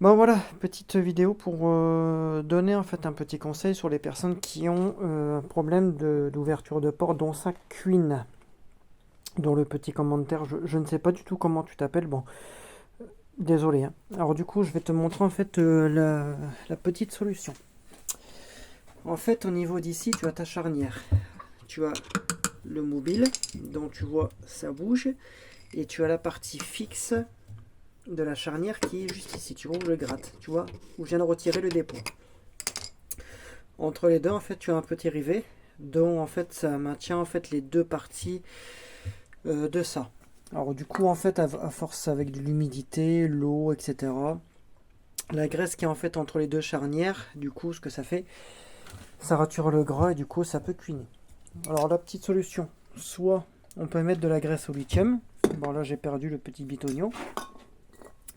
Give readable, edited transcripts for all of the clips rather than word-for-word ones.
Bon voilà, petite vidéo pour donner en fait un petit conseil sur les personnes qui ont un problème d'ouverture de porte dont ça cuine. Dans le petit commentaire, je ne sais pas du tout comment tu t'appelles, bon, désolé, hein. Alors du coup, je vais te montrer en fait la petite solution. En fait, au niveau d'ici, tu as ta charnière. Tu as le mobile, dont tu vois ça bouge, et tu as la partie fixe de la charnière qui est juste ici. Tu vois où je gratte, tu vois, où je viens de retirer le dépôt. Entre les deux, en fait, tu as un petit rivet dont en fait ça maintient en fait les deux parties de ça. Alors du coup, en fait, à force avec de l'humidité, l'eau, etc., la graisse qui est en fait entre les deux charnières, du coup, ce que ça fait, ça rature le gras et du coup, ça peut cuiner. Alors la petite solution, soit on peut mettre de la graisse au lithium. Bon là, j'ai perdu le petit bitonio.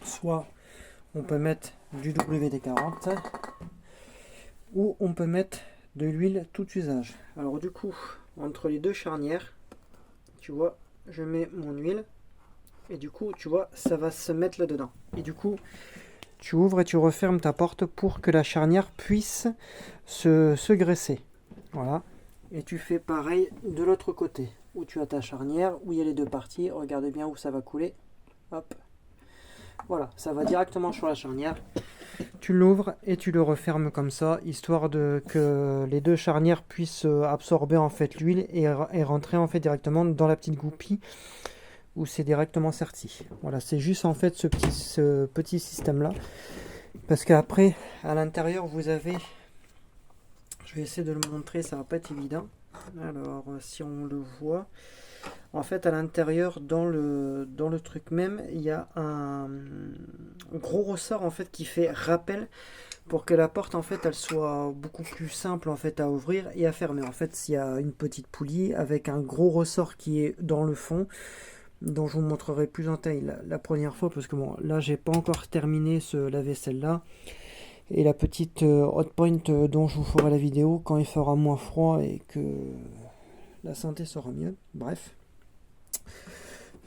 Soit on peut mettre du WD-40 ou on peut mettre de l'huile tout usage. Alors du coup, entre les deux charnières, tu vois, je mets mon huile et du coup, tu vois, ça va se mettre là-dedans. Et du coup, tu ouvres et tu refermes ta porte pour que la charnière puisse se graisser. Voilà. Et tu fais pareil de l'autre côté, où tu as ta charnière, où il y a les deux parties. Regarde bien où ça va couler. Hop. Voilà, ça va directement sur la charnière. Tu l'ouvres et tu le refermes comme ça, histoire de que les deux charnières puissent absorber en fait l'huile et rentrer en fait directement dans la petite goupille où c'est directement serti. Voilà, c'est juste en fait ce petit système là, parce qu'après à l'intérieur vous avez, je vais essayer de le montrer, ça va pas être évident. Alors si on le voit, en fait à l'intérieur dans le truc même, il y a un gros ressort en fait qui fait rappel pour que la porte en fait elle soit beaucoup plus simple en fait à ouvrir et à fermer. En fait, il y a une petite poulie avec un gros ressort qui est dans le fond, dont je vous montrerai plus en détail la première fois, parce que bon là j'ai pas encore terminé la vaisselle là, et la petite hot point dont je vous ferai la vidéo quand il fera moins froid et que la santé sera mieux. Bref,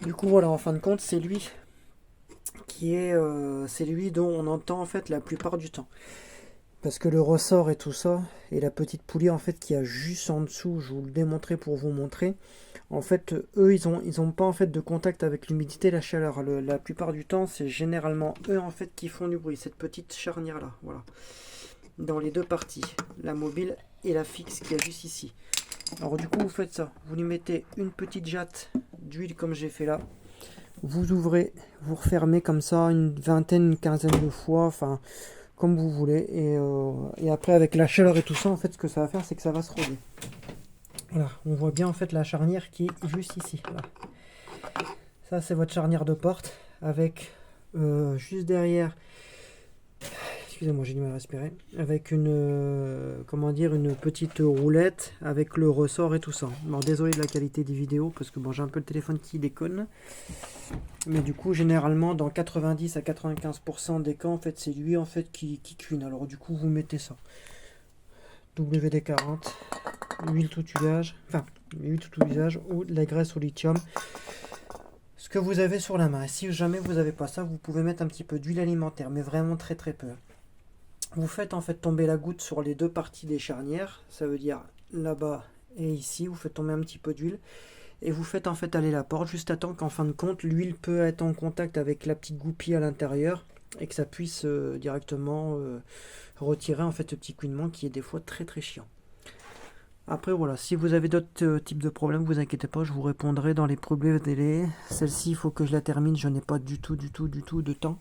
du coup voilà, en fin de compte c'est lui dont on entend en fait la plupart du temps. Parce que le ressort et tout ça, et la petite poulie en fait qui a juste en dessous, je vous le démontrer pour vous montrer. En fait, eux, ils ont pas en fait de contact avec l'humidité et la chaleur. La plupart du temps, c'est généralement eux en fait qui font du bruit. Cette petite charnière là, voilà. Dans les deux parties, la mobile et la fixe qui est juste ici. Alors du coup, vous faites ça. Vous lui mettez une petite jatte d'huile comme j'ai fait là. Vous ouvrez, vous refermez comme ça une vingtaine, une quinzaine de fois. Enfin, comme vous voulez. Et après, avec la chaleur et tout ça, en fait, ce que ça va faire, c'est que ça va se roder. Voilà, on voit bien en fait la charnière qui est juste ici. Voilà. Ça, c'est votre charnière de porte avec juste derrière. Excusez-moi, j'ai du mal à respirer. Avec une, comment dire, une petite roulette avec le ressort et tout ça. Bon, désolé de la qualité des vidéos parce que bon, j'ai un peu le téléphone qui déconne. Mais du coup, généralement, dans 90 à 95% des cas, en fait, c'est lui en fait qui cuine. Alors du coup, vous mettez ça. WD-40, huile tout usage, enfin, huile tout usage ou de la graisse au lithium. Ce que vous avez sur la main. Et si jamais vous n'avez pas ça, vous pouvez mettre un petit peu d'huile alimentaire, mais vraiment très très peu. Vous faites en fait tomber la goutte sur les deux parties des charnières, ça veut dire là-bas et ici, vous faites tomber un petit peu d'huile et vous faites en fait aller la porte juste à temps qu'en fin de compte l'huile peut être en contact avec la petite goupille à l'intérieur et que ça puisse directement retirer en fait ce petit couinement qui est des fois très très chiant. Après voilà, si vous avez d'autres types de problèmes, vous inquiétez pas, je vous répondrai dans les premiers délais. Celle-ci, il faut que je la termine, je n'ai pas du tout de temps.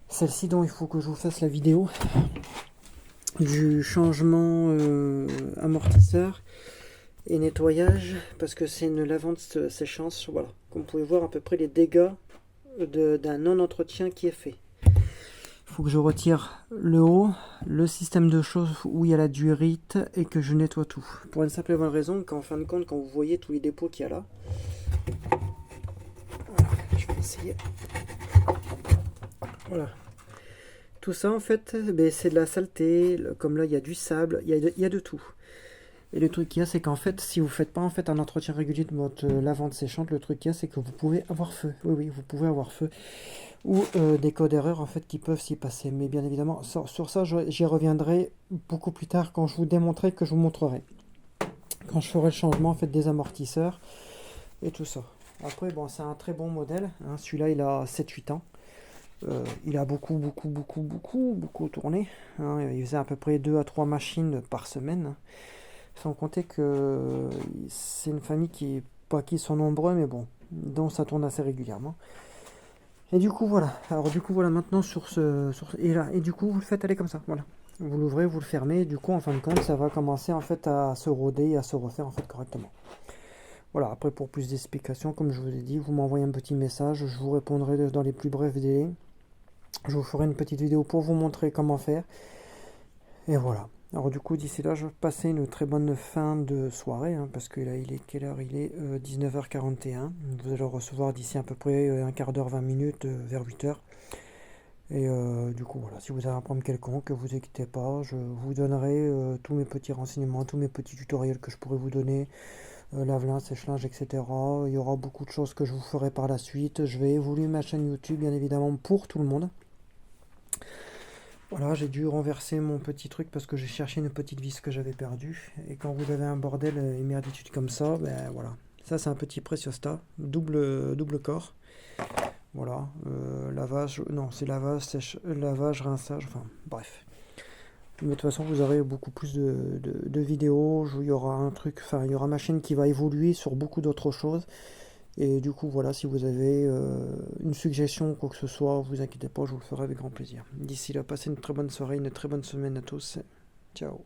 Celle-ci dont il faut que je vous fasse la vidéo du changement amortisseur et nettoyage, parce que c'est une lavande séchance. Voilà, comme vous pouvez voir à peu près les dégâts d'un non-entretien qui est fait. Il faut que je retire le haut, le système de chauffe où il y a la durite et que je nettoie tout. Pour une simple et bonne raison qu'en fin de compte, quand vous voyez tous les dépôts qu'il y a là, voilà, je vais essayer. Voilà. Tout ça en fait, ben, c'est de la saleté, comme là il y a du sable, il y a de tout. Et le truc qu'il y a, c'est qu'en fait, si vous ne faites pas en fait un entretien régulier de votre lavande séchante, le truc qu'il y a, c'est que vous pouvez avoir feu. Oui, oui, vous pouvez avoir feu. ou des codes erreurs en fait qui peuvent s'y passer. Mais bien évidemment, sur ça, j'y reviendrai beaucoup plus tard quand je vous démontrerai que je vous montrerai. Quand je ferai le changement en fait des amortisseurs et tout ça. Après, bon, c'est un très bon modèle. Hein. Celui-là, il a 7-8 ans. Il a beaucoup tourné. Hein. Il faisait à peu près 2 à 3 machines par semaine. Sans compter que c'est une famille pas qui sont nombreux, mais bon, dont ça tourne assez régulièrement. Et du coup, voilà. Alors, du coup, voilà, maintenant et là, et du coup, vous le faites aller comme ça. Voilà. Vous l'ouvrez, vous le fermez. Du coup, en fin de compte, ça va commencer en fait à se roder et à se refaire en fait correctement. Voilà. Après, pour plus d'explications, comme je vous ai dit, vous m'envoyez un petit message. Je vous répondrai dans les plus brefs délais. Je vous ferai une petite vidéo pour vous montrer comment faire. Et voilà. Alors du coup, d'ici là, je vais passer une très bonne fin de soirée, hein, parce que là, il est quelle heure? Il est 19h41. Vous allez recevoir d'ici à peu près un quart d'heure, 20 minutes, vers 8h. Et du coup, voilà, si vous avez un problème quelconque, vous inquiétez pas, je vous donnerai tous mes petits renseignements, tous mes petits tutoriels que je pourrais vous donner, lave-linge, sèche-linge, etc. Il y aura beaucoup de choses que je vous ferai par la suite. Je vais évoluer ma chaîne YouTube, bien évidemment, pour tout le monde. Voilà, j'ai dû renverser mon petit truc parce que j'ai cherché une petite vis que j'avais perdue. Et quand vous avez un bordel et merditude comme ça, ben voilà. Ça, c'est un petit Preciosta, double corps. Voilà, lavage, non, c'est lavage, lavage, rinçage, enfin, bref. Mais de toute façon, vous aurez beaucoup plus de vidéos. Il y aura un truc, enfin, il y aura ma chaîne qui va évoluer sur beaucoup d'autres choses. Et du coup, voilà, si vous avez une suggestion ou quoi que ce soit, vous inquiétez pas, je vous le ferai avec grand plaisir. D'ici là, passez une très bonne soirée, une très bonne semaine à tous. Ciao.